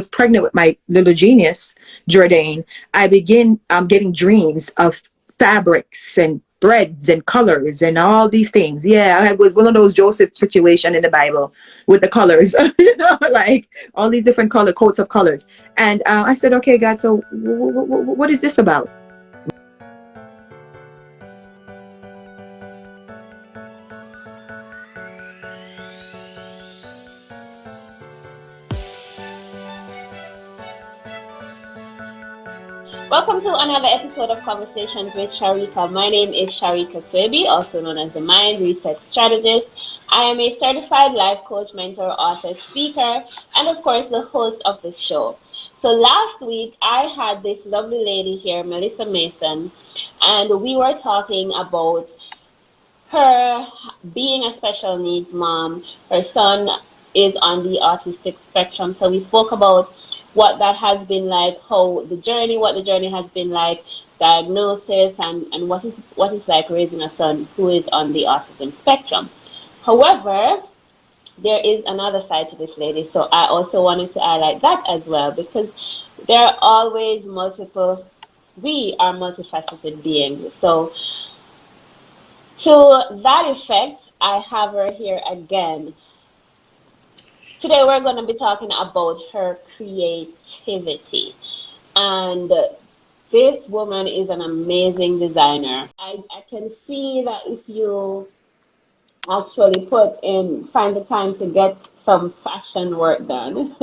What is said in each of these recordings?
was pregnant with my little genius, Jordan, I begin getting dreams of fabrics and threads and colors and all these things. Yeah, I was one of those Joseph situation in the Bible with the colors, like all these different color coats of colors. And I said, okay, God, so what is this about? Welcome to another episode of Conversations with Sharika. My name is Sharika Swebi, also known as the Mind Reset Strategist. I am a certified life coach, mentor, author, speaker, and of course the host of this show. So last week I had this lovely lady here, Melissa Mason, and we were talking about her being a special needs mom. Her son is on the autistic spectrum, so we spoke about what that has been like, what the journey has been like, diagnosis, and what it's like raising a son who is on the autism spectrum. However, there is another side to this lady, so I also wanted to highlight that as well, because there are always we are multifaceted beings. So to that effect, I have her here again. Today we're going to be talking about her creativity. And this woman is an amazing designer. I can see that if you actually find the time to get some fashion work done.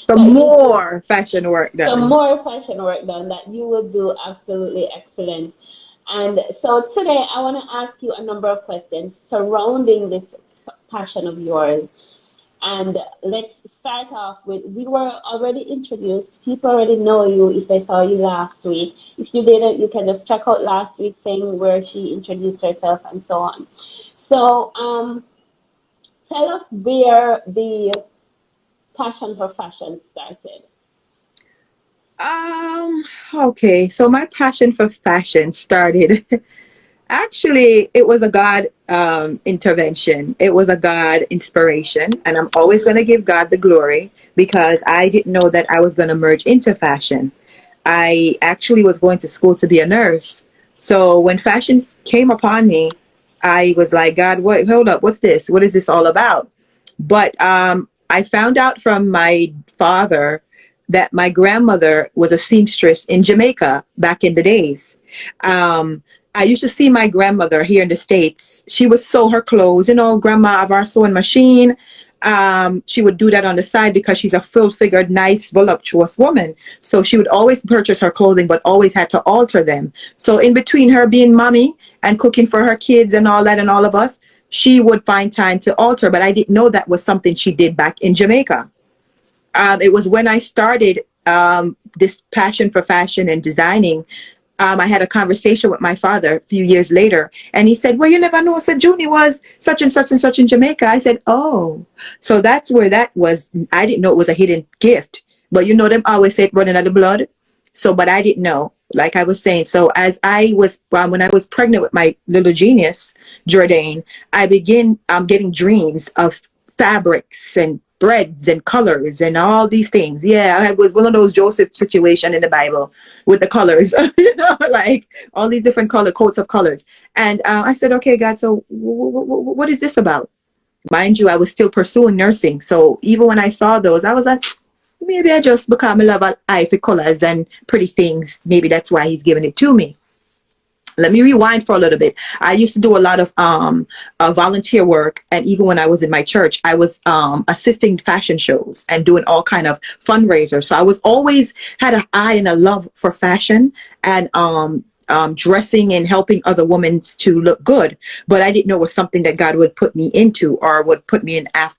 Some more fashion work done, that you will do absolutely excellent. And so today I want to ask you a number of questions surrounding this passion of yours. And let's start off with, we were already introduced. People already know you if they saw you last week. If you didn't, you can just check out last week's thing where she introduced herself and so on. So tell us where the passion for fashion started. Okay, so my passion for fashion started actually, it was a God intervention. It was a God inspiration. And I'm always going to give God the glory because I didn't know that I was going to merge into fashion. I actually was going to school to be a nurse. So when fashion came upon me, I was like, God, hold up, what's this? What is this all about? But I found out from my father that my grandmother was a seamstress in Jamaica back in the days. I used to see my grandmother here in the States. She would sew her clothes, grandma of our sewing machine. She would do that on the side because she's a full-figured, nice, voluptuous woman. So she would always purchase her clothing, but always had to alter them. So in between her being mommy and cooking for her kids and all that and all of us, she would find time to alter. But I didn't know that was something she did back in Jamaica. It was when I started this passion for fashion and designing. I had a conversation with my father a few years later, and he said, well, you never know, said Junie was such and such and such in Jamaica. I said, oh, so that's where that was. I didn't know it was a hidden gift, but them always say it running out of blood. So, but I didn't know, like I was saying. So as I was, when I was pregnant with my little genius, Jordan, I began getting dreams of fabrics and threads and colors and all these things. Yeah, I was one of those Joseph situation in the Bible with the colors, like all these different coats of colors. And I said, okay, God, so what is this about? Mind you, I was still pursuing nursing. So even when I saw those, I was like, maybe I just become a love of eye for colors and pretty things. Maybe that's why he's giving it to me. Let me rewind for a little bit. I used to do a lot of volunteer work, and even when I was in my church, I was assisting fashion shows and doing all kind of fundraisers. So I was always had an eye and a love for fashion and dressing and helping other women to look good. But I didn't know it was something that God would put me into or would put me in after,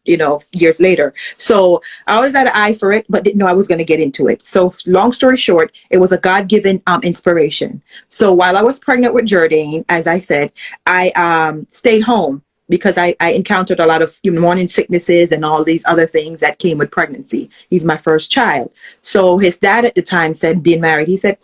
years later. So I always had an eye for it, but didn't know I was going to get into it. So long story short, it was a God-given inspiration. So while I was pregnant with Jordan, as I said, I stayed home because I encountered a lot of morning sicknesses and all these other things that came with pregnancy. He's my first child. So his dad at the time said, being married, he said,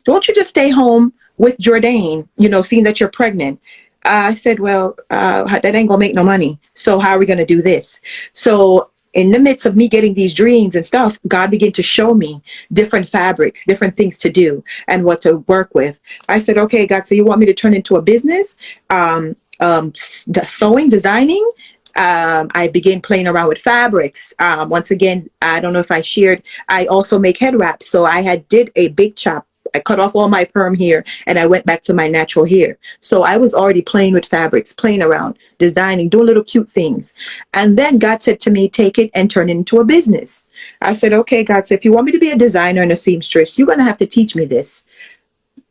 don't you just stay home with Jordan, seeing that you're pregnant? I said, well, that ain't gonna make no money. So how are we gonna do this? So in the midst of me getting these dreams and stuff, God began to show me different fabrics, different things to do and what to work with. I said, okay, God, so you want me to turn into a business? Sewing, designing. I began playing around with fabrics. Once again, I don't know if I shared, I also make head wraps. So I did a big chop. I cut off all my perm hair and I went back to my natural hair. So I was already playing with fabrics, playing around, designing, doing little cute things. And then God said to me, take it and turn it into a business. I said, okay, God, so if you want me to be a designer and a seamstress, you're going to have to teach me this.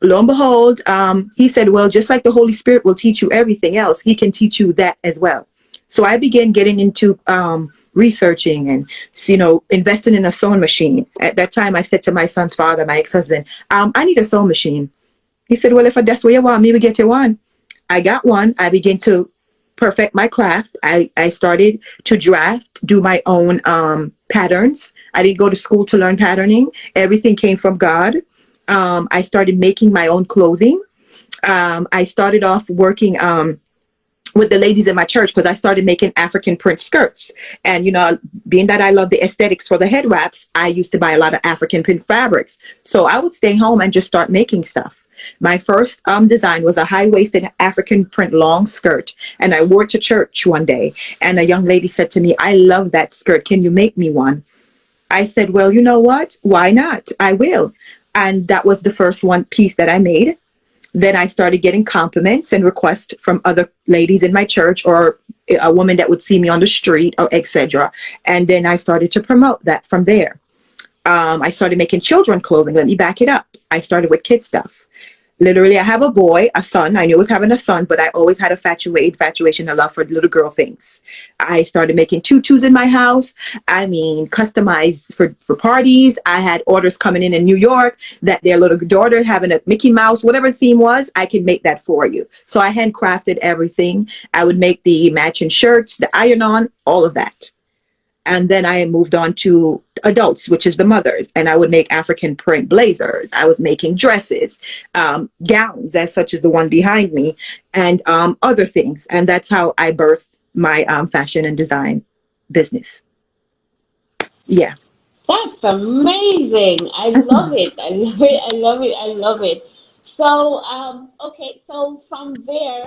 Lo and behold, he said, well, just like the Holy Spirit will teach you everything else, he can teach you that as well. So I began getting into researching and, investing in a sewing machine. At that time, I said to my son's father, my ex-husband, I need a sewing machine. He said, well, if that's what you want, me, we get you one. I got one. I began to perfect my craft. I started to do my own patterns. I didn't go to school to learn patterning. Everything came from God. I started making my own clothing. I started off working with the ladies in my church because I started making African print skirts. And, being that I love the aesthetics for the head wraps, I used to buy a lot of African print fabrics. So I would stay home and just start making stuff. My first design was a high-waisted African print long skirt. And I wore it to church one day. And a young lady said to me, I love that skirt. Can you make me one? I said, well, you know what? Why not? I will. And that was the first one piece that I made. Then I started getting compliments and requests from other ladies in my church or a woman that would see me on the street or etc. And then I started to promote that from there. I started making children clothing. Let me back it up. I started with kid stuff. Literally, I have a boy, a son. I knew I was having a son, but I always had infatuation, a love for little girl things. I started making tutus in my house. Customized for parties. I had orders coming in New York that their little daughter having a Mickey Mouse, whatever the theme was, I can make that for you. So I handcrafted everything. I would make the matching shirts, the iron-on, all of that. And then I moved on to adults, which is the mothers. And I would make African print blazers. I was making dresses, gowns, as such as the one behind me, and other things. And that's how I birthed my fashion and design business. Yeah. That's amazing. I love it. I love it. I love it. I love it. So, okay, so from there,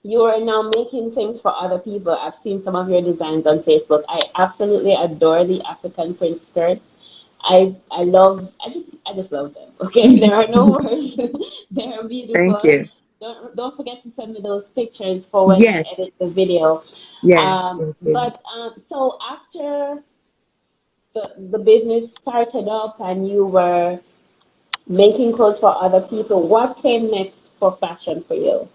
you are now making things for other people. I've seen some of your designs on Facebook. I absolutely adore the African print skirts. I just love them. Okay, there are no words. They are Thank beautiful. you. Don't forget to send me those pictures for when you Yes. edit the video. Yes. Thank you. So after the business started up and you were making clothes for other people, what came next for fashion for you?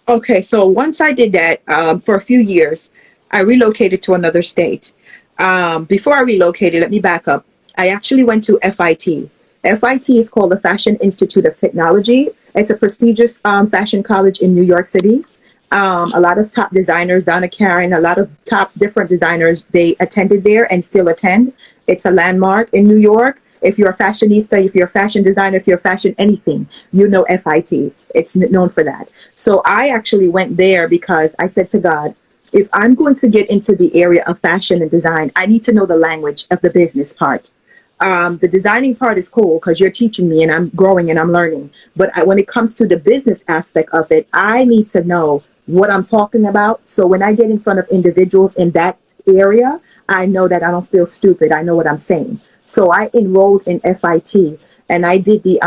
Okay, so once I did that for a few years, I relocated to another state. Before I relocated, let me back up. I actually went to FIT. FIT is called the Fashion Institute of Technology. It's a prestigious fashion college in New York City. A lot of top designers, Donna Karen, a lot of top different designers, they attended there and still attend. It's a landmark in New York. If you're a fashionista, if you're a fashion designer, if you're fashion anything, you know FIT. It's known for that. So I actually went there because I said to God, if I'm going to get into the area of fashion and design, I need to know the language of the business part. The designing part is cool because you're teaching me and I'm growing and I'm learning. But when it comes to the business aspect of it, I need to know what I'm talking about. So when I get in front of individuals in that area, I know that I don't feel stupid. I know what I'm saying. So I enrolled in FIT and I did the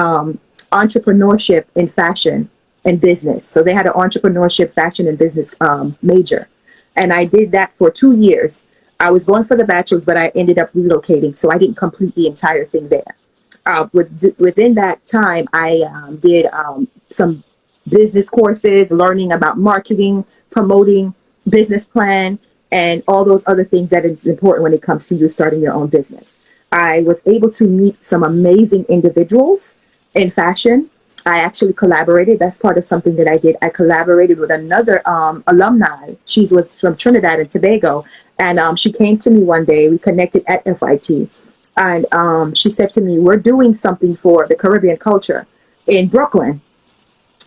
entrepreneurship in fashion and business. So they had an entrepreneurship, fashion and business major. And I did that for 2 years. I was going for the bachelor's, but I ended up relocating. So I didn't complete the entire thing there. Within that time, I did some business courses, learning about marketing, promoting, business plan, and all those other things that is important when it comes to you starting your own business. I was able to meet some amazing individuals in fashion. I actually collaborated. That's part of something that I did. I collaborated with another alumni. She was from Trinidad and Tobago. And she came to me one day. We connected at FIT. And she said to me, we're doing something for the Caribbean culture in Brooklyn.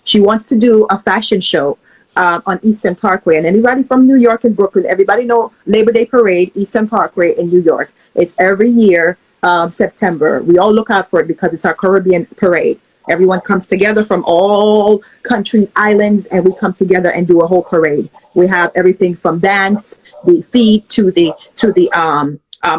She wants to do a fashion show on Eastern Parkway. And anybody from New York and Brooklyn, everybody know Labor Day Parade, Eastern Parkway in New York. It's every year, September. We all look out for it because it's our Caribbean parade. Everyone comes together from all country islands, and we come together and do a whole parade. We have everything from dance, the feed to the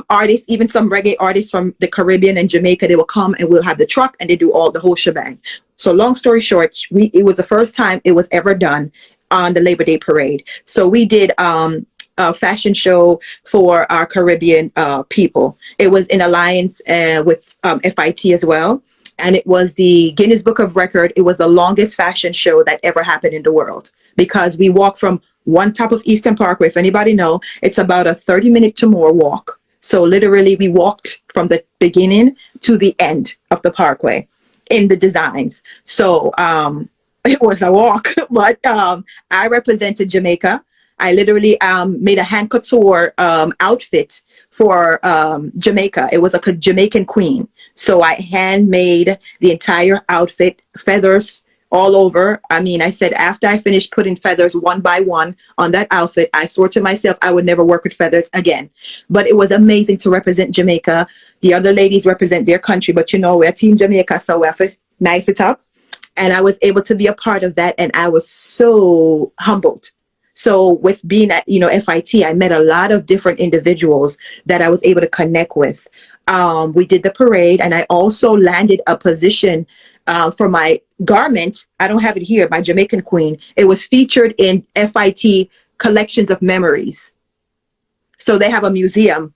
artists, even some reggae artists from the Caribbean and Jamaica. They will come and we'll have the truck and they do all the whole shebang. So long story short, it was the first time it was ever done on the Labor Day Parade. So we did a fashion show for our Caribbean people. It was in alliance with FIT as well. And it was the Guinness Book of Record. It was the longest fashion show that ever happened in the world, because we walked from one top of Eastern Parkway. If anybody know, it's about a 30-minute to more walk. So literally we walked from the beginning to the end of the parkway in the designs. So it was a walk, but I represented Jamaica. I literally made a hand couture outfit for Jamaica. It was a Jamaican queen. So I handmade the entire outfit, feathers all over. I mean, I said after I finished putting feathers one by one on that outfit, I swore to myself I would never work with feathers again. But it was amazing to represent Jamaica. The other ladies represent their country, but you know, we're Team Jamaica, so we have to nice it up. And I was able to be a part of that, and I was so humbled. So with being at, FIT, I met a lot of different individuals that I was able to connect with. We did the parade, and I also landed a position for my garment. I don't have it here, my Jamaican queen. It was featured in FIT Collections of Memories. So they have a museum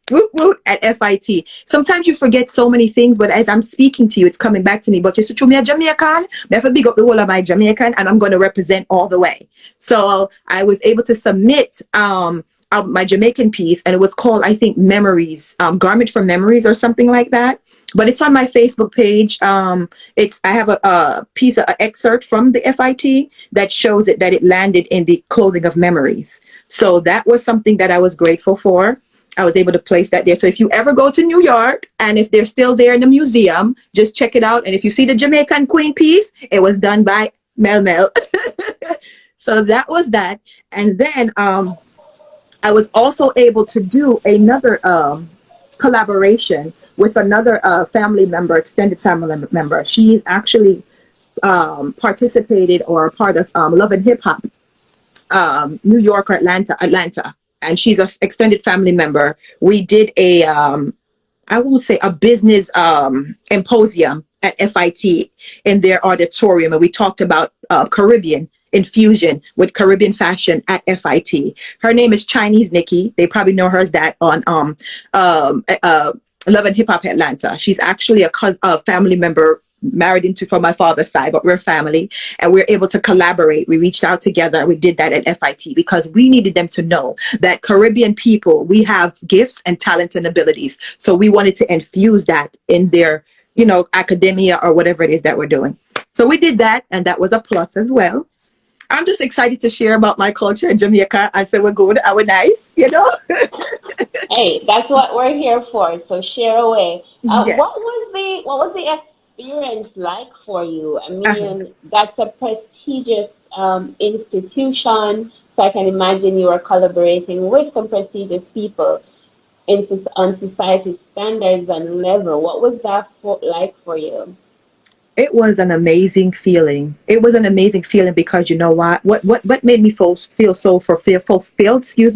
at FIT. Sometimes you forget so many things, but as I'm speaking to you, it's coming back to me. But you said, me a Jamaican, I have to big up the whole of my Jamaican, and I'm going to represent all the way. So I was able to submit my Jamaican piece, and it was called, I think, Memories, Garment from Memories or something like that. But it's on my Facebook page. I have a piece, an excerpt from the FIT that shows it, that it landed in the clothing of memories. So that was something that I was grateful for. I was able to place that there. So if you ever go to New York, and if they're still there in the museum, just check it out. And if you see the Jamaican Queen piece, it was done by Mel Mel. So that was that. And then I was also able to do another collaboration with another family member, extended family member. She actually participated or a part of Love and Hip Hop, New York or Atlanta. And she's an extended family member. We did I won't say a business symposium at FIT in their auditorium. And we talked about Caribbean Infusion with Caribbean fashion at FIT. Her name is Chinese Nikki. They probably know her as that on Love and Hip Hop Atlanta. She's actually a family member married into from my father's side, but we're family, and we're able to collaborate. We reached out together. We did that at FIT because we needed them to know that Caribbean people, we have gifts and talents and abilities. So we wanted to infuse that in their, academia or whatever it is that we're doing. So we did that, and that was a plus as well. I'm just excited to share about my culture in Jamaica. I said we're good, we're nice, Hey, that's what we're here for. So share away. Yes. What was the experience like for you? I mean, that's a prestigious institution, so I can imagine you are collaborating with some prestigious people on society standards and level. What was that like for you? It was an amazing feeling. It was an amazing feeling because you know what? What made me feel so fulfilled, is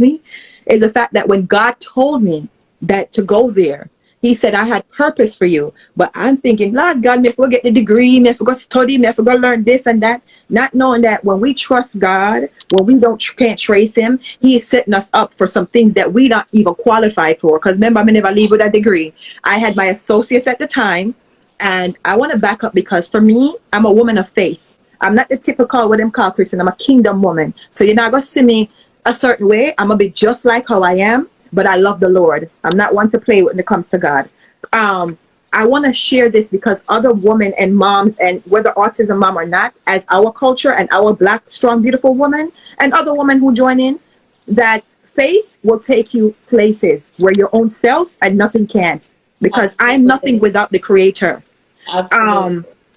the fact that when God told me that to go there, He said, I had purpose for you. But I'm thinking, Lord God, me have to go get the degree, me have to go study, me have to go learn this and that. Not knowing that when we trust God, when we can't trace Him, He is setting us up for some things that we don't even qualify for. Because remember, I never leave with a degree. I had my associates at the time. And I want to back up because for me, I'm a woman of faith. I'm not the typical what them call Christian. I'm a kingdom woman. So you're not going to see me a certain way. I'm going to be just like how I am. But I love the Lord. I'm not one to play when it comes to God. I want to share this because other women and moms, and whether autism mom or not, as our culture and our Black, strong, beautiful woman and other women who join in, that faith will take you places where your own self and nothing can't. Because I'm nothing without the Creator.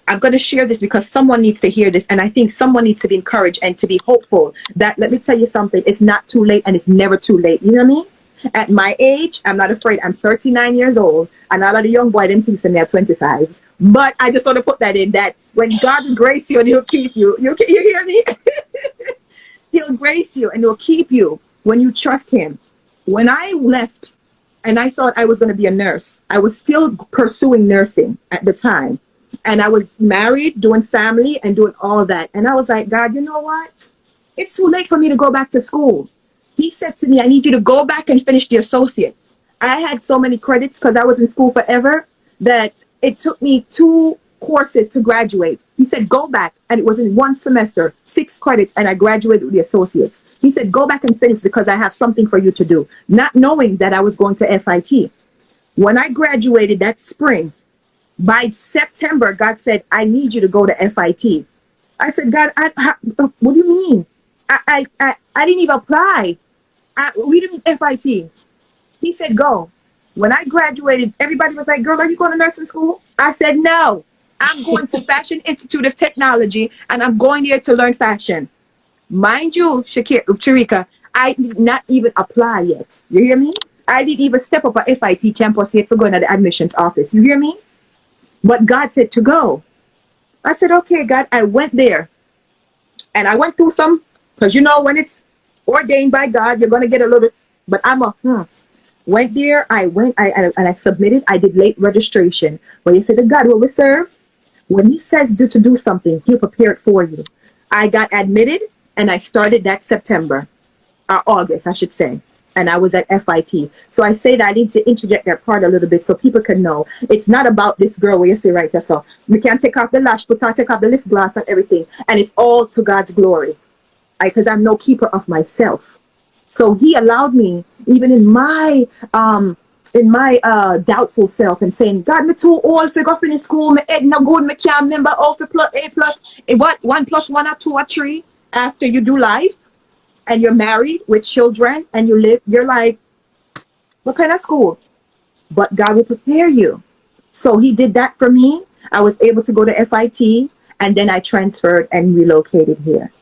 I'm going to share this because someone needs to hear this. And I think someone needs to be encouraged and to be hopeful that, let me tell you something, it's not too late and it's never too late. You know what I mean? At my age, I'm not afraid. I'm 39 years old. And all of the young boy, them thinks they're 25. But I just want to put that in, that when God will grace you and he'll keep you, you hear me? He'll grace you and he'll keep you when you trust him. When I left and I thought I was going to be a nurse, I was still pursuing nursing at the time. And I was married, doing family and doing all that. And I was like, God, you know what? It's too late for me to go back to school. He said to me, I need you to go back and finish the associates. I had so many credits because I was in school forever that it took me 2 courses to graduate. He said, go back. And it was in 1 semester, 6 credits, and I graduated with the associates. He said, go back and finish because I have something for you to do. Not knowing that I was going to FIT. When I graduated that spring, by September, God said, I need you to go to FIT. I said, God, what do you mean? I didn't even apply. We didn't FIT. He said, go. When I graduated, everybody was like, girl, are you going to nursing school? I said, no, I'm going to Fashion Institute of Technology and I'm going there to learn fashion. Mind you, Sharika, I did not even apply yet. You hear me? I didn't even step up at FIT campus yet for going to the admissions office. You hear me? But God said to go. I said, okay, God. I went there and I went through some, because you know, when it's ordained by God, you're going to get a little, but went there. I submitted. I did late registration. Well, you said to God, will we serve? When he says to do something, he'll prepare it for you. I got admitted and I started that September, or August, I should say. And I was at FIT. So I say that I need to interject that part a little bit so people can know. It's not about this girl where you say, right, so we can take off the lash, take off the lip gloss and everything. And it's all to God's glory. Because I'm no keeper of myself. So he allowed me, even in my doubtful self, and saying, God, me too old for go finish school, me head no good, me can't remember all for A plus, what, 1 + 1 or 2 or 3 after you do life. And you're married with children and you live, you're like, what kind of school? But God will prepare you. So he did that for me. I was able to go to FIT and then I transferred and relocated here.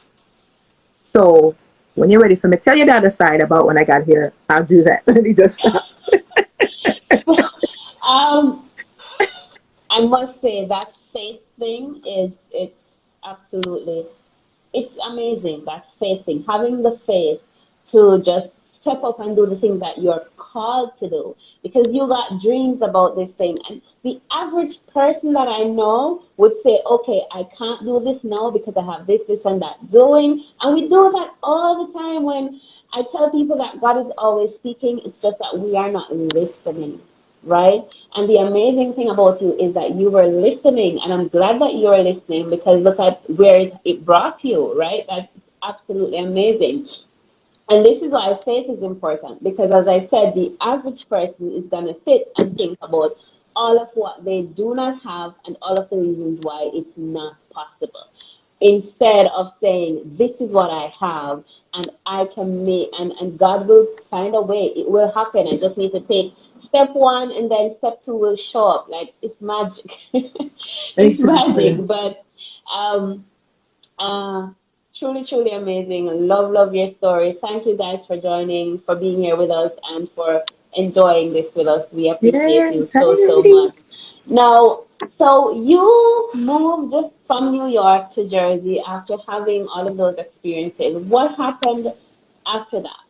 So when you're ready for me to tell you the other side about when I got here, I'll do that. Let me just stop. I must say that faith thing it's absolutely, it's amazing, that faith thing, having the faith to just step up and do the thing that you're called to do, because you got dreams about this thing. And the average person that I know would say, okay, I can't do this now because I have this and that going. And we do that all the time. When I tell people that God is always speaking, it's just that we are not listening, right? And the amazing thing about you is that you were listening, and I'm glad that you're listening, because look at where it brought you, right? That's absolutely amazing. And this is why faith is important, because as I said, the average person is going to sit and think about all of what they do not have and all of the reasons why it's not possible, instead of saying, this is what I have and I can make, and God will find a way. It will happen. I just need to take step 1 and then step 2 will show up. Like, it's magic. It's Exactly. magic. But uh, truly, truly amazing. Love your story. Thank you guys for joining, for being here with us, and for enjoying this with us. We appreciate you Yes. Hi, so much. ladies. Now, so you moved from New York to Jersey after having all of those experiences. What happened after that?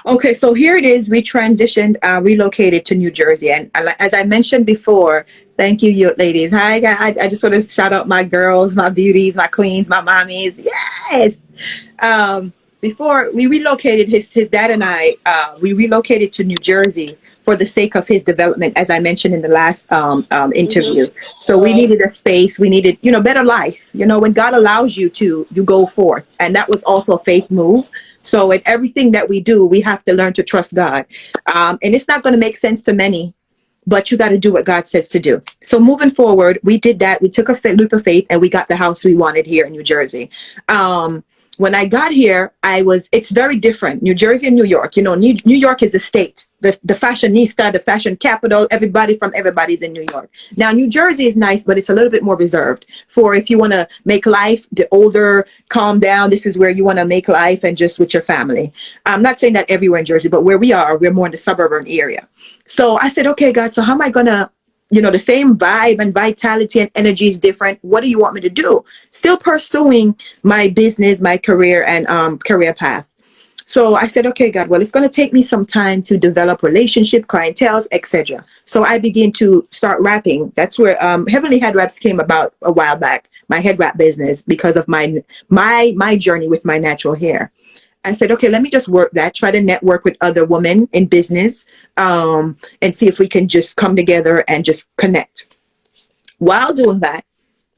Okay, so here it is. We transitioned, relocated to New Jersey. And as I mentioned before, thank you ladies. Hi, I just want to shout out my girls, my beauties, my queens, my mommies. Yes. Before we relocated, his dad and I, we relocated to New Jersey for the sake of his development, as I mentioned in the last interview. So we Right. needed a space. We needed, better life. When God allows you to, you go forth. And that was also a faith move. So in everything that we do, we have to learn to trust God. And it's not going to make sense to many, but you got to do what God says to do. So moving forward, we did that. We took a leap of faith and we got the house we wanted here in New Jersey. When I got here, it's very different. New Jersey and New York, New York is the state, the fashionista, the fashion capital. Everybody's in New York. Now, New Jersey is nice, but it's a little bit more reserved for if you want to make life, the older, calm down. This is where you want to make life and just with your family. I'm not saying that everywhere in Jersey, but where we are, we're more in the suburban area. So I said, okay, God, so how am I going to, the same vibe and vitality and energy is different. What do you want me to do? Still pursuing my business, my career and career path. So I said, okay, God, well, it's going to take me some time to develop relationship, clientele, etc. So I began to start rapping. That's where Heavenly Head Wraps came about a while back, my head wrap business, because of my journey with my natural hair. I said, okay, let me just work that, try to network with other women in business and see if we can just come together and just connect. While doing that,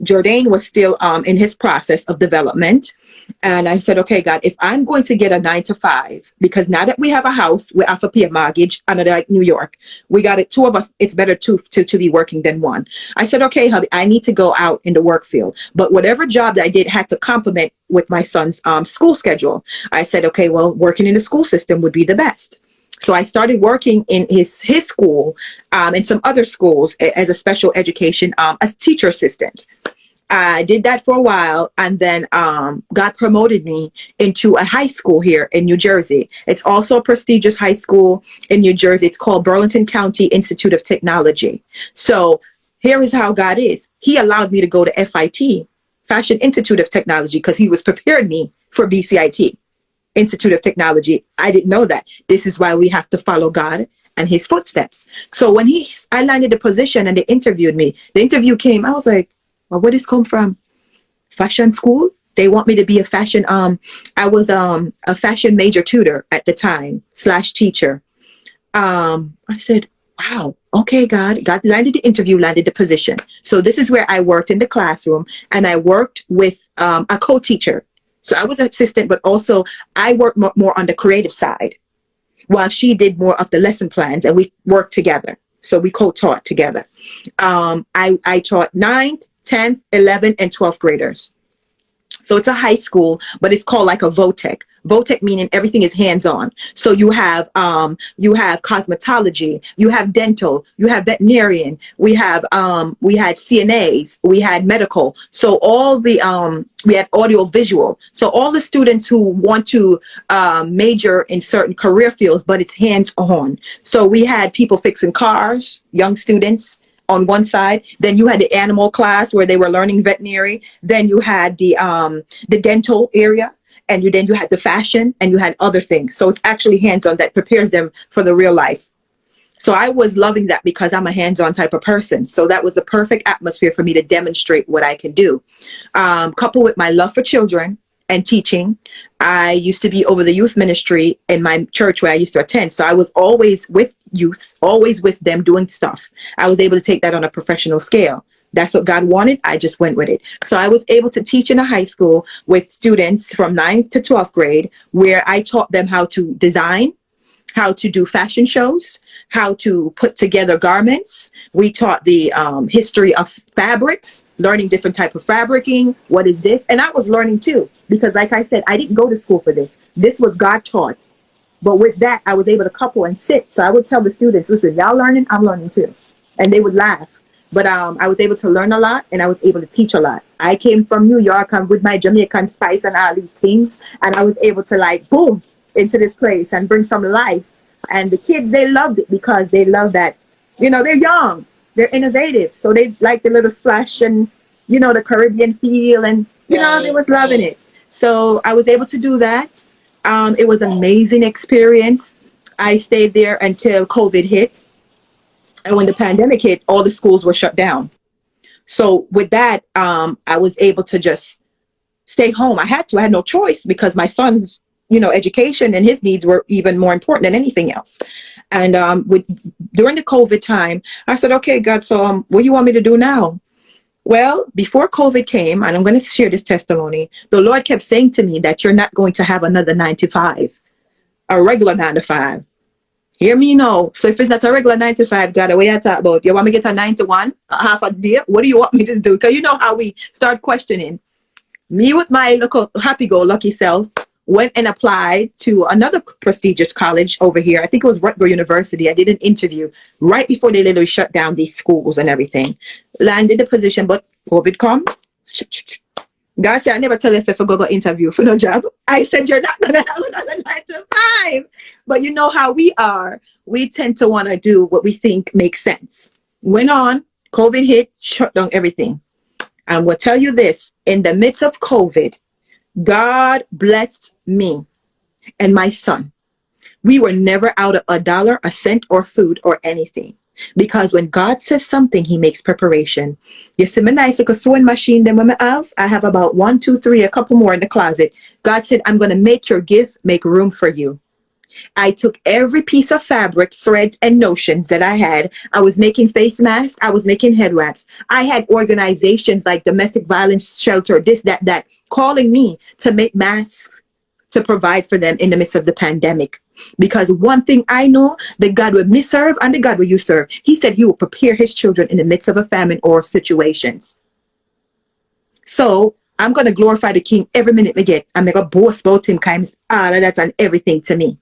Jordan was still in his process of development. And I said, okay, God, if I'm going to get a 9-to-5, because now that we have a house, we have to pay a mortgage, and like New York, we got it, two of us, it's better to be working than one. I said, okay, hubby, I need to go out in the work field. But whatever job that I did had to complement with my son's school schedule. I said, okay, well, working in the school system would be the best. So I started working in his school and some other schools as a special education, as teacher assistant. I did that for a while, and then God promoted me into a high school here in New Jersey. It's also a prestigious high school in New Jersey. It's called Burlington County Institute of Technology. So here is how God is. He allowed me to go to FIT, Fashion Institute of Technology, because he was preparing me for BCIT, Institute of Technology. I didn't know that. This is why we have to follow God and his footsteps. So when I landed the position and they interviewed me, the interview came, I was like, well, where this come from? Fashion school? They want me to be a fashion, I was a fashion major tutor at the time, / teacher. I said, wow, okay, God landed the interview, landed the position. So this is where I worked in the classroom, and I worked with a co-teacher. So I was an assistant, but also I worked more on the creative side, while she did more of the lesson plans, and we worked together. So we co-taught together. I taught 9th, 10th, 11th, and 12th graders. So it's a high school, but it's called like a VOTEC. VOTEC meaning everything is hands-on. So you have cosmetology, you have dental, you have veterinarian, we had CNAs, we had medical. So all the we had audio visual. So all the students who want to major in certain career fields, but it's hands-on. So we had people fixing cars, young students on one side. Then you had the animal class where they were learning veterinary. Then you had the dental area, and then you had the fashion, and you had other things. So it's actually hands-on that prepares them for the real life. So I was loving that because I'm a hands-on type of person. So that was the perfect atmosphere for me to demonstrate what I can do. Coupled with my love for children and teaching, I used to be over the youth ministry in my church where I used to attend. So I was always with youth, always with them doing stuff. I was able to take that on a professional scale. That's what God wanted. I just went with it. So I was able to teach in a high school with students from 9th to 12th grade, where I taught them how to design, how to do fashion shows, how to put together garments. We taught the history of fabrics, learning different type of fabricking. What is this? And I was learning too, because like I said, I didn't go to school for this. This was God taught. But with that, I was able to couple and sit. So I would tell the students, listen, y'all learning, I'm learning too. And they would laugh. But I was able to learn a lot, and I was able to teach a lot. I came from New York with my Jamaican spice and all these things, and I was able to like, boom, into this place and bring some life. And the kids, they loved it because they love that, they're young, they're innovative. So they like the little splash and, the Caribbean feel, and, they was loving it. So I was able to do that. It was an amazing experience. I stayed there until COVID hit. And when the pandemic hit, all the schools were shut down. So with that, I was able to just stay home. I had no choice because my son's, education and his needs were even more important than anything else. And during the COVID time, I said, okay, God, so what do you want me to do now? Well, before COVID came, and I'm going to share this testimony, the Lord kept saying to me that you're not going to have another 9-to-5, a regular 9-to-5. Hear me now. So if it's not a regular 9-to-5, God, what you talk about? You want me to get a 9-to-1, a half a day? What do you want me to do? Because you know how we start questioning. Me with my little happy-go-lucky self went and applied to another prestigious college over here. I think it was Rutgers University. I did an interview right before they literally shut down these schools and everything. Landed the position, but COVID come. God said, I never tell yourself to go interview for no job. I said, you're not going to have another 9 to 5. But you know how we are. We tend to want to do what we think makes sense. Went on, COVID hit, shut down everything. And we'll tell you this, in the midst of COVID, God blessed me and my son. We were never out of a dollar, a cent, or food or anything. Because when God says something, he makes preparation. You see, my nice little sewing machine, them I have about 1, 2, 3, a couple more in the closet. God said, I'm going to make your gift make room for you. I took every piece of fabric, threads, and notions that I had. I was making face masks. I was making head wraps. I had organizations like Domestic Violence Shelter, this, that, calling me to make masks to provide for them in the midst of the pandemic. Because one thing I know, the God will me serve and the God will you serve. He said he will prepare his children in the midst of a famine or situations. So I'm going to glorify the King every minute we get. I'm going to boast about him, kind all of that and everything to me.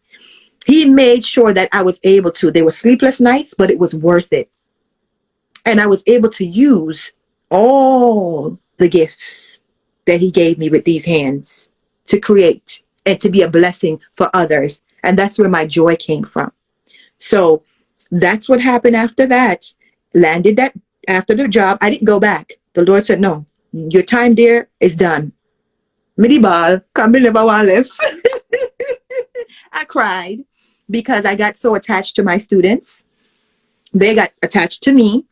He made sure that I was able to. There were sleepless nights, but it was worth it. And I was able to use all the gifts that he gave me with these hands to create and to be a blessing for others. And that's where my joy came from. So that's what happened after that. Landed that after the job. I didn't go back. The Lord said, no, your time there is done. Midi ball, come never want left. I cried because I got so attached to my students. They got attached to me.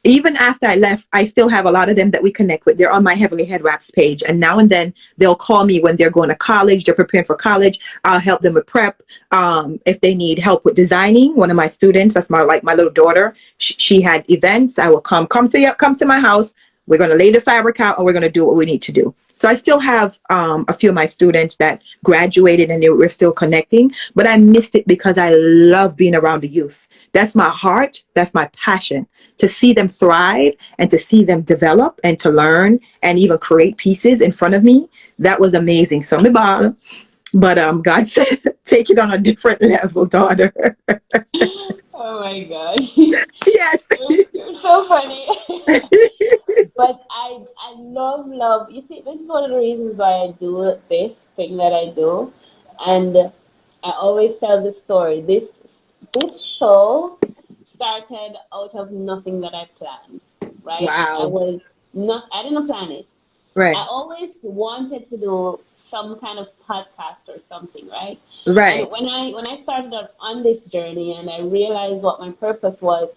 Even after I left, I still have a lot of them that we connect with. They're on my Heavenly Head Wraps page. And now and then they'll call me when they're going to college. They're preparing for college. I'll help them with prep. If they need help with designing, one of my students, that's my little daughter, she had events. I will come to my house. We're going to lay the fabric out and we're going to do what we need to do. So I still have a few of my students that graduated and we're still connecting, but I missed it because I love being around the youth. That's my heart. That's my passion, to see them thrive and to see them develop and to learn and even create pieces in front of me. That was amazing. So, but God said, take it on a different level, daughter. Oh my God. Yes. You're so funny. But I love, you see, this is one of the reasons why I do this thing that I do. And I always tell the story. This show started out of nothing that I planned, right? Wow. I didn't plan it. Right. I always wanted to do some kind of podcast or something, right? And Right. when I started on this journey and I realized what my purpose was,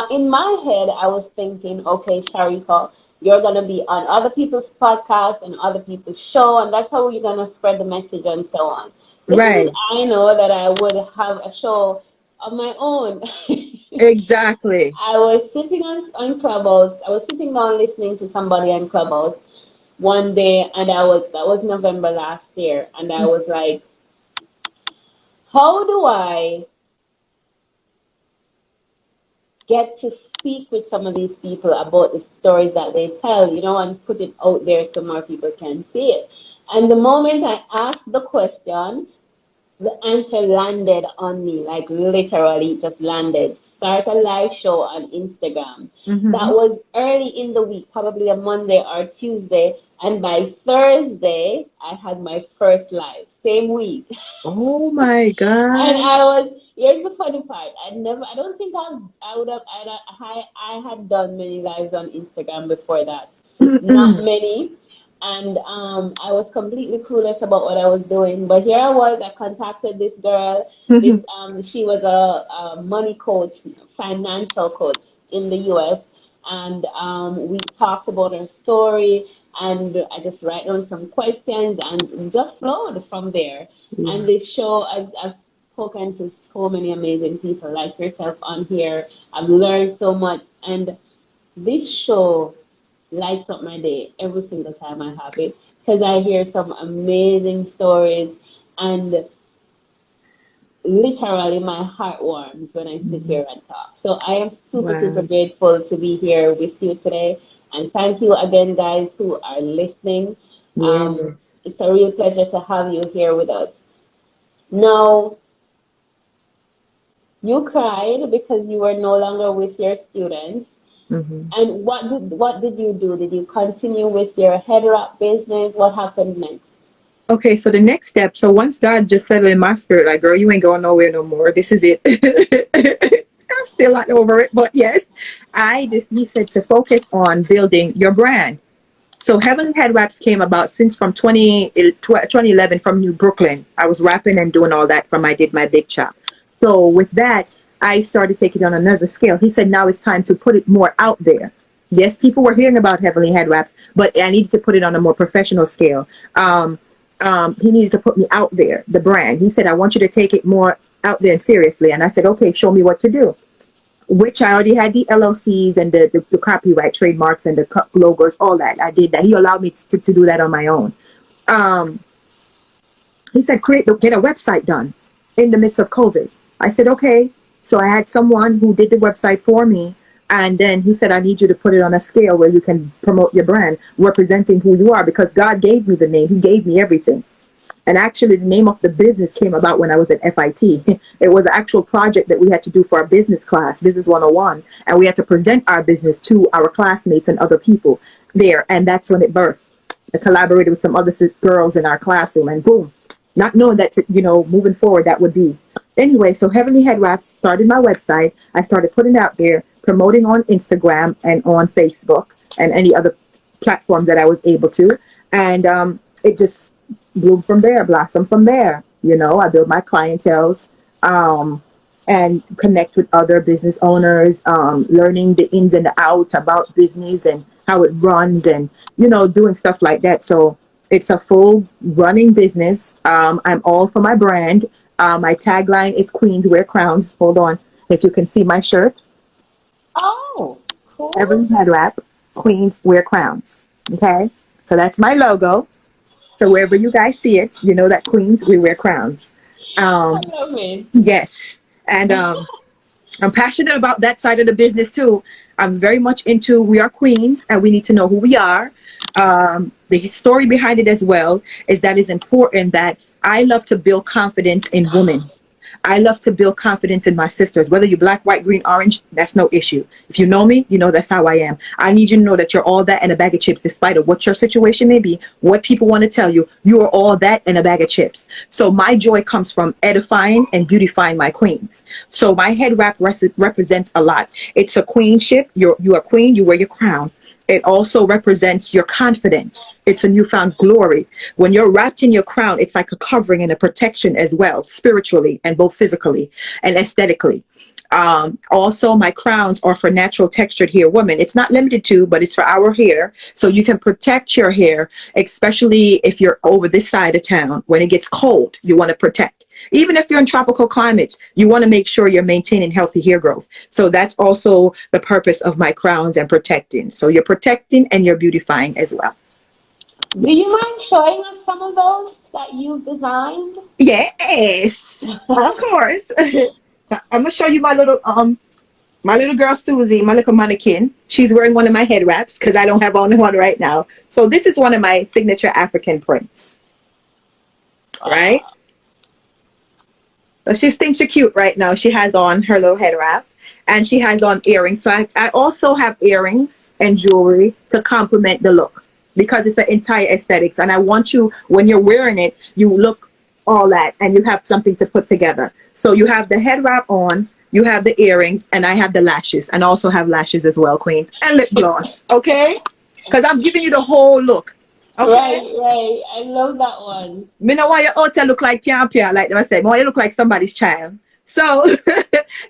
in my head I was thinking, okay, Sharika, you're gonna be on other people's podcasts and other people's show, and that's how you're gonna spread the message and so on. Little did Right. I know that I would have a show of my own. Exactly. I was sitting on Clubhouse. I was sitting down listening to somebody on Clubhouse one day, and that was November last year, and I was like, how do I get to speak with some of these people about the stories that they tell, and put it out there so more people can see it? And the moment I asked the question, the answer landed on me, like literally it just landed. Start a live show on Instagram. That Mm-hmm. was early in the week, probably a Monday or Tuesday. And by Thursday, I had my first live, same week. Oh my And God. here's the funny part. I don't think I would have, I had done many lives on Instagram before that. Not many. And I was completely clueless about what I was doing. But here I was, I contacted this girl. She was a money coach, financial coach in the US. And we talked about her story. And I just write down some questions and we just flowed from there. And this show, I've spoken to so many amazing people like yourself on here. I've learned so much, and this show lights up my day every single time I have it because I hear some amazing stories, and literally my heart warms when I sit here and talk. So I am super, super Wow. grateful to be here with you today. And thank you again, guys, who are listening. Yes. It's a real pleasure to have you here with us. Now, you cried because you were no longer with your students. Hmm. And what did you do? Did you continue with your head wrap business? What happened next? Okay, so the next step. So once God just settled in my spirit, like, girl, you ain't going nowhere no more. This is it. I'm still not over it, but yes, he said to focus on building your brand. So Heavenly Head Wraps came about since from 2011 from New Brooklyn. I was rapping and doing all that from I did my big chop. So with that, I started taking it on another scale. He said, now it's time to put it more out there. Yes, people were hearing about Heavenly Head Wraps, but I needed to put it on a more professional scale. He needed to put me out there, the brand. He said, I want you to take it more out there and seriously. And I said, okay, show me what to do, which I already had the LLCs and the copyright trademarks and the logos, all that. I did that. He allowed me to do that on my own. Um, he said, get a website done in the midst of COVID. I said, okay. So I had someone who did the website for me. And then he said, I need you to put it on a scale where you can promote your brand, representing who you are, because God gave me the name. He gave me everything. And actually, the name of the business came about when I was at FIT. It was an actual project that we had to do for our business class, Business 101. And we had to present our business to our classmates and other people there. And that's when it birthed. I collaborated with some other girls in our classroom, and boom, not knowing that, moving forward, that would be. Anyway, so Heavenly Head Wraps started my website. I started putting it out there, promoting on Instagram and on Facebook and any other platforms that I was able to. And it just bloom from there, blossom from there. I build my clientels and connect with other business owners, learning the ins and the outs about business and how it runs and, doing stuff like that. So it's a full running business. I'm all for my brand. My tagline is Queens Wear Crowns. Hold on. If you can see my shirt, Oh, Heavenly cool. Head Wrap, Queens Wear Crowns. Okay. So that's my logo. So wherever you guys see it, you know that Queens, we wear crowns. I Um, love it. yes. And I'm passionate about that side of the business too. I'm very much into we are queens and we need to know who we are. The story behind it as well is that it's important that I love to build confidence in women. I love to build confidence in my sisters. Whether you're black, white, green, orange, that's no issue. If you know me, you know that's how I am. I need you to know that you're all that and a bag of chips, despite of what your situation may be, what people want to tell you. You are all that and a bag of chips. So my joy comes from edifying and beautifying my queens. So my head wrap represents a lot. It's a queenship. You're a queen. You wear your crown. It also represents your confidence. It's a newfound glory. When you're wrapped in your crown, it's like a covering and a protection as well, spiritually and both physically and aesthetically. Also, my crowns are for natural textured hair women. It's not limited to, but it's for our hair. So you can protect your hair, especially if you're over this side of town. When it gets cold, you want to protect. Even if you're in tropical climates, you want to make sure you're maintaining healthy hair growth. So that's also the purpose of my crowns and protecting. So you're protecting and you're beautifying as well. Do you mind showing us some of those that you've designed? Yes, of course. I'm gonna show you my little girl Susie, my little mannequin. She's wearing one of my head wraps because I don't have on one right now. So this is one of my signature African prints, right? Wow. So she thinks she's cute right now. She has on her little head wrap and she has on earrings. So I also have earrings and jewelry to complement the look because it's an entire aesthetics. And I want you, when you're wearing it, you look all that and you have something to put together. So you have the head wrap on, you have the earrings, and I have the lashes and also have lashes as well, Queen, and lip gloss. Okay? Because I'm giving you the whole look. Okay? Right, right. I love that one. Me know why your hotel look like pian pian, like they say. Me want you look like somebody's child. So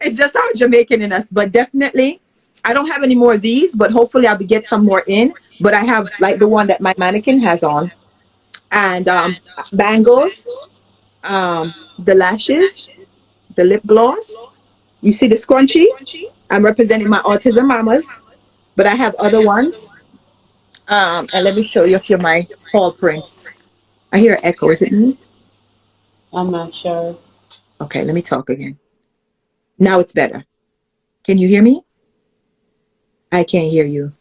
it's just our Jamaican in us. But definitely, I don't have any more of these, but hopefully I'll be get some more in. But I have like the one that my mannequin has on. And bangles, the lashes, the lip gloss. You see the scrunchie? I'm representing my autism mamas, but I have other ones. And let me show you a few of my paw prints. I hear an echo. Is it me? I'm not sure. Okay, let me talk again. Now it's better. Can you hear me? I can't hear you.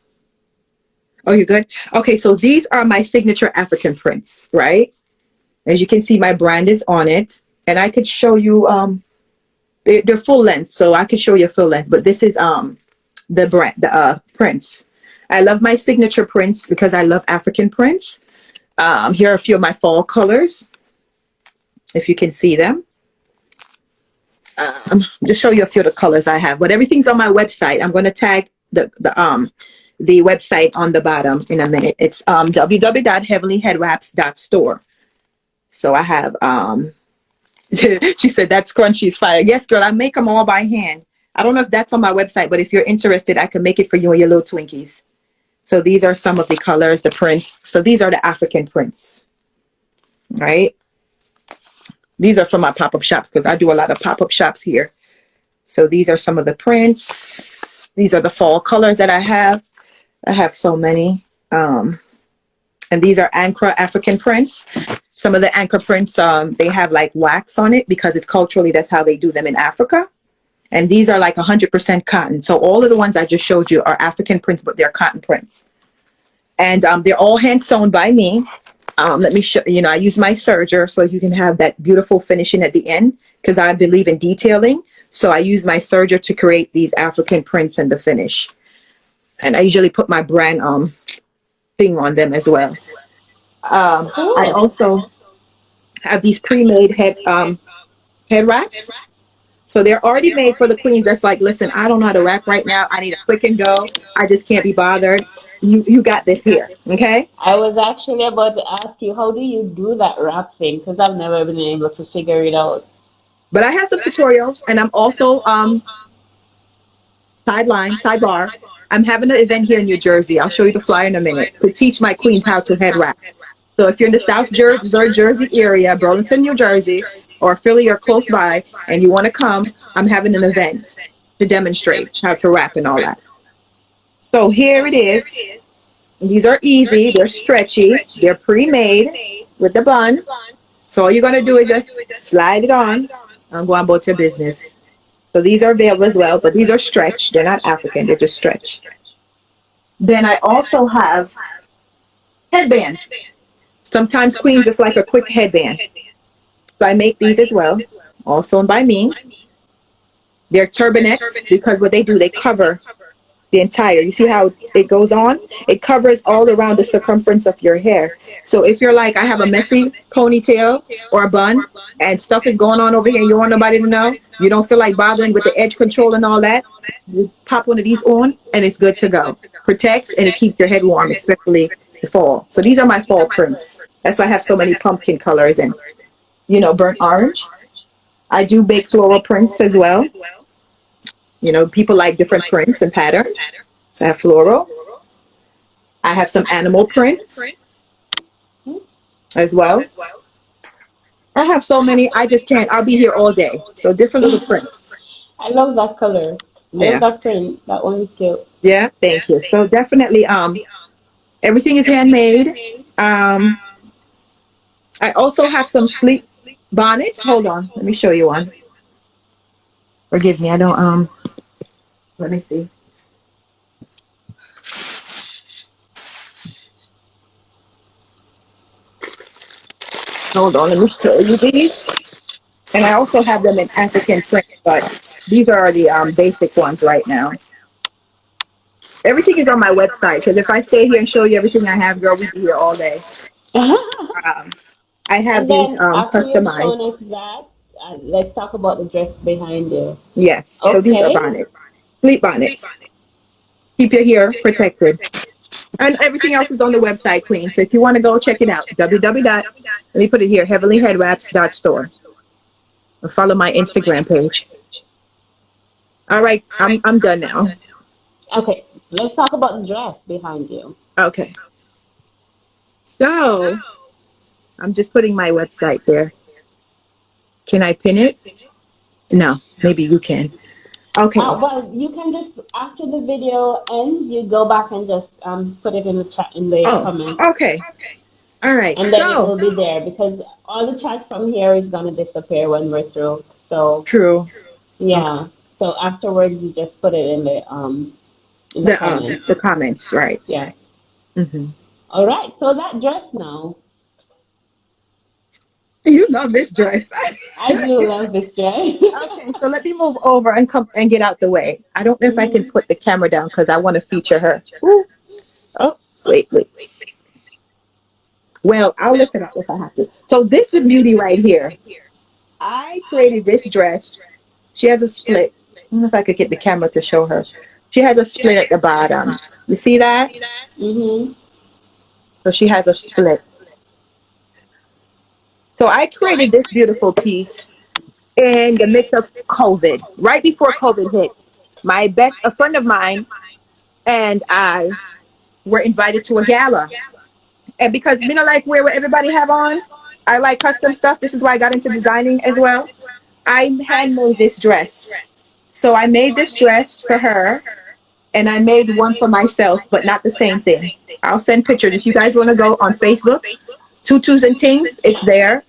Oh, you're good? Okay, so these are my signature African prints, right? As you can see, my brand is on it. And I could show you, they're full length, so I could show you full length. But this is the brand, the prints. I love my signature prints because I love African prints. Here are a few of my fall colors, if you can see them. Just show you a few of the colors I have. But everything's on my website. I'm going to tag the website on the bottom in a minute. It's www.heavenlyheadwraps.store. So I have she said that scrunchie is fire. Yes, girl, I make them all by hand. I don't know if that's on my website, but if you're interested, I can make it for you and your little Twinkies. So these are some of the colors, the prints. So these are the African prints, right? These are from my pop-up shops because I do a lot of pop-up shops here. So these are some of the prints. These are the fall colors that I have. I have so many. And these are Ankara African prints. Some of the Ankara prints, they have like wax on it because it's culturally, that's how they do them in Africa. And these are like 100% cotton. So all of the ones I just showed you are African prints, but they're cotton prints. And they're all hand sewn by me. Let me show you. I use my serger so you can have that beautiful finishing at the end because I believe in detailing. So I use my serger to create these African prints and the finish. And I usually put my brand thing on them as well. I also have these pre-made head wraps. So they're already made for the queens. That's like, listen, I don't know how to wrap right now. I need a quick and go. I just can't be bothered. You got this here, okay? I was actually about to ask you, how do you do that wrap thing? Because I've never been able to figure it out. But I have some tutorials, and I'm also sidebar. I'm having an event here in New Jersey. I'll show you the flyer in a minute to teach my queens how to head wrap. So if you're in the South Jersey area, Burlington, New Jersey, or Philly or close by, and you want to come, I'm having an event to demonstrate how to wrap and all that. So here it is. These are easy. They're stretchy. They're pre-made with the bun. So all you're going to do is just slide it on and go on about your business. So these are available as well, but these are stretched. They're not African. They're just stretched. Then I also have headbands. Sometimes queens just like a quick headband. So I make these as well, all sewn by me. They're turbanets because what they do, they cover the entire, you see how it goes on? It covers all around the circumference of your hair. So if you're like, I have a messy ponytail or a bun and stuff is going on over here and you want nobody to know, you don't feel like bothering with the edge control and all that, you pop one of these on and it's good to go. Protects and it keeps your head warm, especially the fall. So these are my fall prints. That's why I have so many pumpkin colors and, burnt orange. I do make floral prints as well. People like different prints and patterns. So I have floral. I have some animal prints as well. I have so many, I just can't. I'll be here all day. So different little prints. I love that color. Love that print. That one is cute. Yeah, thank you. So definitely, everything is handmade. I also have some sleep bonnets. Hold on, let me show you one. Forgive me, I don't, let me see. Hold on, let me show you these. And I also have them in African print, but these are the basic ones right now. Everything is on my website, because if I stay here and show you everything I have, girl, we'd be here all day. I have and these then after you've customized. shown us that, let's talk about the dress behind you. Yes, Okay. so these are bonnets. Sleep bonnets. Keep your hair protected. And everything else is on the website, Queen. So if you want to go check it out, let me put it here, heavenlyheadwraps.store. Or follow my Instagram page. All right, I'm done now. Okay, let's talk about the dress behind you. Okay. So, I'm just putting my website there. Can I pin it? No, maybe you can. Okay. Well, you can just, after the video ends, you go back and just put it in the chat, in the comments. Okay. All right. And then it will be there, because all the chat from here is going to disappear when we're through. So true. Yeah. Okay. So afterwards, you just put it in the comments. The comments, right? Yeah. Hmm. All right. So that dress now, You love this dress. I do love this dress. Okay, so let me move over and come and get out the way. I don't know if I can Mhm. put the camera down because I want to feature her. Ooh. Oh, wait. Well, I'll lift it up if I have to. So this is beauty right here. I created this dress. She has a split. I don't know if I could get the camera to show her. She has a split at the bottom. You see that? Mhm. So she has a split. So I created this beautiful piece in the midst of COVID, right before COVID hit. A friend of mine and I were invited to a gala. And because you know, like where everybody have on, I like custom stuff. This is why I got into designing as well. I handmade this dress. So I made this dress for her and I made one for myself, but not the same thing. I'll send pictures. If you guys want to go on Facebook, Tutus and Tings, it's there.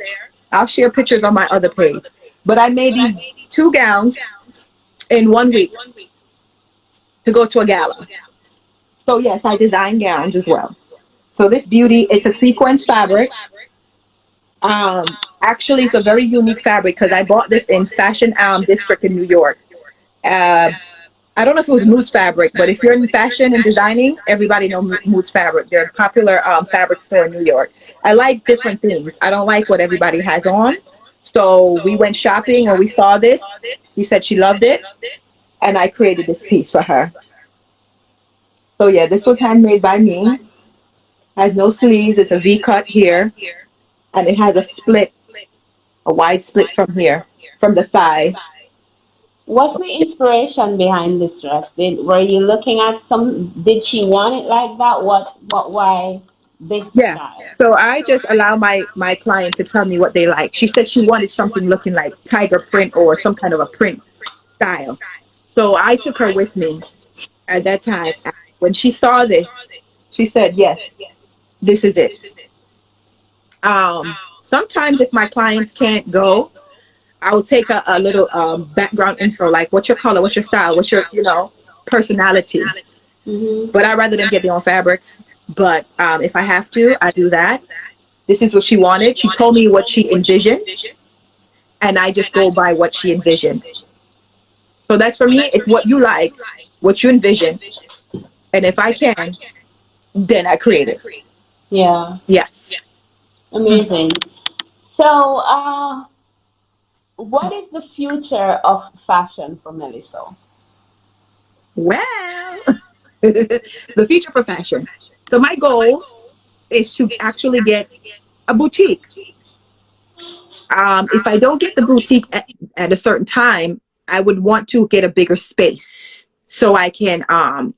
I'll share pictures on my other page. But I made these two gowns in 1 week to go to a gala. So yes, I design gowns as well. So this beauty, it's a sequence fabric. Actually, it's a very unique fabric because I bought this in Fashion District in New York. Uh, I don't know if it was Moods Fabric, but if you're in fashion and designing, everybody know Moods Fabric. They're a popular fabric store in New York. I like different things. I don't like what everybody has on. So we went shopping when we saw this. She said she loved it, and I created this piece for her. So yeah, this was handmade by me. Has no sleeves. It's a V cut here, and it has a split, a wide split from here, from the thigh. What's the inspiration behind this dress? Were you looking at some? Did she want it like that? What? Why this Yeah. style? So I just allow my client to tell me what they like. She said she wanted something looking like tiger print or some kind of a print style. So I took her with me at that time. When she saw this, she said, "Yes, this is it." Sometimes if my clients can't go, I will take a little background info, like what's your color, what's your style, what's your personality. Hmm. But I rather them get their own fabrics. But if I have to, I do that. This is what she wanted. She told me what she envisioned, and I just go by what she envisioned. So that's for me. It's what you like, what you envision, and if I can, then I create it. Yeah, Yes. Mhm. amazing. So, what is the future of fashion for Melissa? Well, the future for fashion. So my goal is to actually get a boutique. If I don't get the boutique at a certain time, I would want to get a bigger space so I can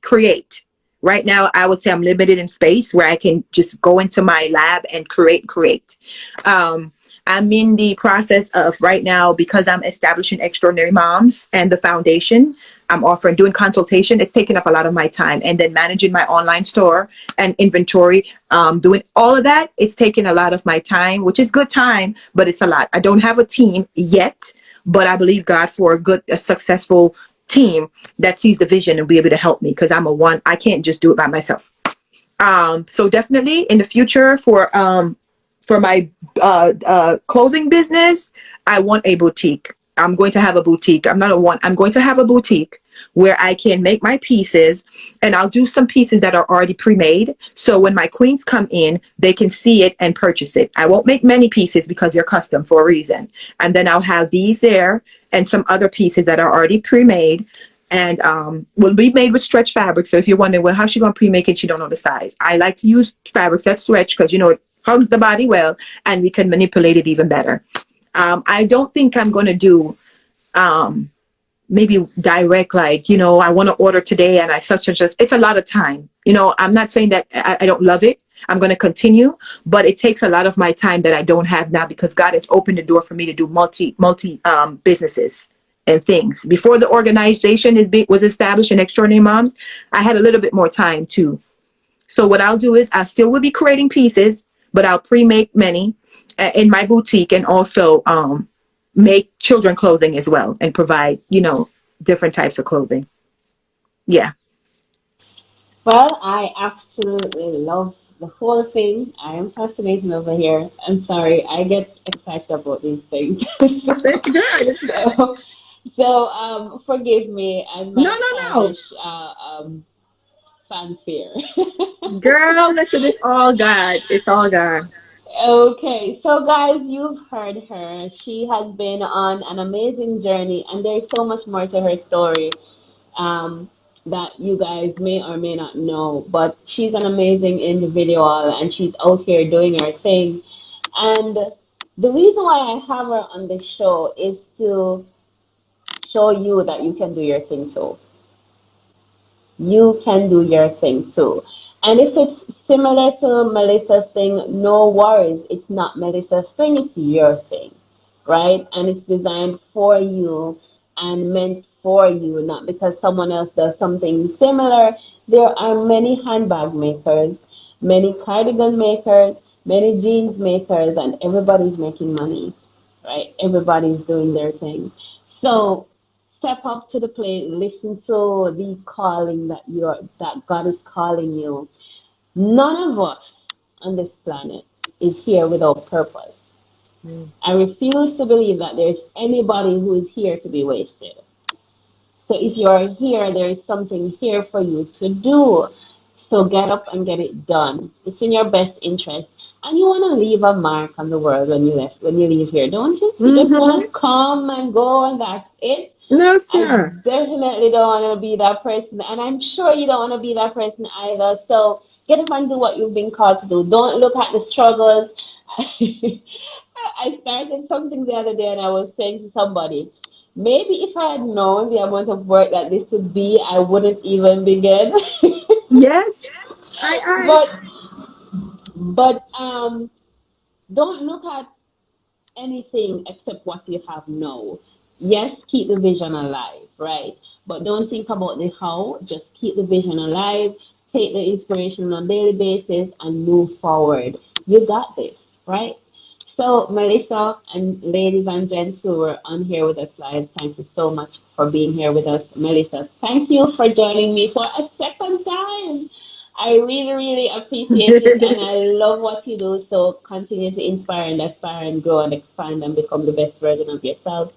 create. Right now, I would say I'm limited in space where I can just go into my lab and create. Um, I'm in the process of right now because I'm establishing Extraordinary Moms and the foundation. I'm offering doing consultation. It's taking up a lot of my time, and then managing my online store and inventory, doing all of that. It's taking a lot of my time, which is good time, but it's a lot. I don't have a team yet, but I believe God for a successful team that sees the vision and be able to help me because I'm a one. I can't just do it by myself. So definitely in the future for my clothing business, I want a boutique. I'm going to have a boutique. I'm not a one. I'm going to have a boutique where I can make my pieces, and I'll do some pieces that are already pre-made. So when my queens come in, they can see it and purchase it. I won't make many pieces because they're custom for a reason. And then I'll have these there and some other pieces that are already pre-made and will be made with stretch fabric. So if you're wondering, well, how's she going to pre-make it? She don't know the size. I like to use fabrics that stretch because, it hugs the body well and we can manipulate it even better. I don't think I'm going to do maybe direct, like, I want to order today and I such and such. It's a lot of time. I'm not saying that I don't love it. I'm going to continue, but it takes a lot of my time that I don't have now because God has opened the door for me to do multi businesses and things. Before the organization was established in Extraordinary Moms, I had a little bit more time too. So what I'll do is I still will be creating pieces, but I'll pre-make many in my boutique and also make children clothing as well and provide, different types of clothing. Yeah. Well, I absolutely love the whole thing. I am fascinated over here. I'm sorry, I get excited about these things. It's good. It's good. so, forgive me and No, my no, no. childish fanfare. Girl, listen, it's all God. It's all God. Okay, so guys, you've heard her. She has been on an amazing journey, and there's so much more to her story that you guys may or may not know. But she's an amazing individual, and she's out here doing her thing. And the reason why I have her on this show is to show you that you can do your thing too. You can do your thing too. And if it's similar to Melissa's thing, no worries. It's not Melissa's thing, it's your thing, right? And it's designed for you and meant for you, not because someone else does something similar. There are many handbag makers, many cardigan makers, many jeans makers, and everybody's making money, right? Everybody's doing their thing. So step up to the plate, listen to the calling that God is calling you. None of us on this planet is here without purpose. Mm. I refuse to believe that there's anybody who is here to be wasted. So if you are here, there is something here for you to do. So get up and get it done. It's in your best interest. And you want to leave a mark on the world when you leave here, don't you? You just want Mm-hmm. to come and go and that's it. No, I sir. definitely don't want to be that person, and I'm sure you don't want to be that person either. So get up and do what you've been called to do. Don't look at the struggles. I started something the other day, and I was saying to somebody, maybe if I had known the amount of work that this would be, I wouldn't even begin. Yes. I. but but don't look at anything except what you have now. Yes, keep the vision alive, right? But don't think about the how, just keep the vision alive, take the inspiration on a daily basis, and move forward. You got this, right? So, Melissa and ladies and gents who were on here with us live, thank you so much for being here with us. Melissa, thank you for joining me for a second time. I really, really appreciate it and I love what you do. So continue to inspire and aspire and grow and expand and become the best version of yourself.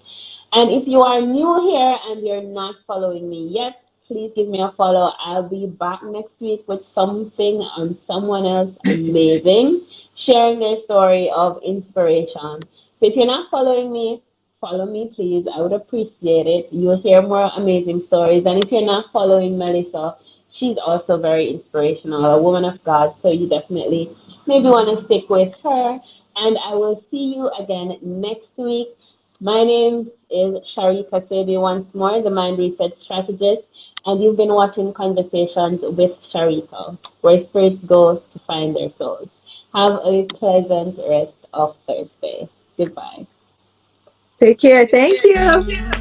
And if you are new here and you're not following me yet, please give me a follow. I'll be back next week with something on someone else amazing, sharing their story of inspiration. So if you're not following me, follow me, please. I would appreciate it. You'll hear more amazing stories. And if you're not following Melissa, she's also very inspirational, a woman of God. So you definitely maybe want to stick with her. And I will see you again next week. My name is Sharika Sebi once more, the Mind Reset Strategist, and you've been watching Conversations with Sharika, where spirits go to find their souls. Have a pleasant rest of Thursday. Goodbye. Take care. Thank you.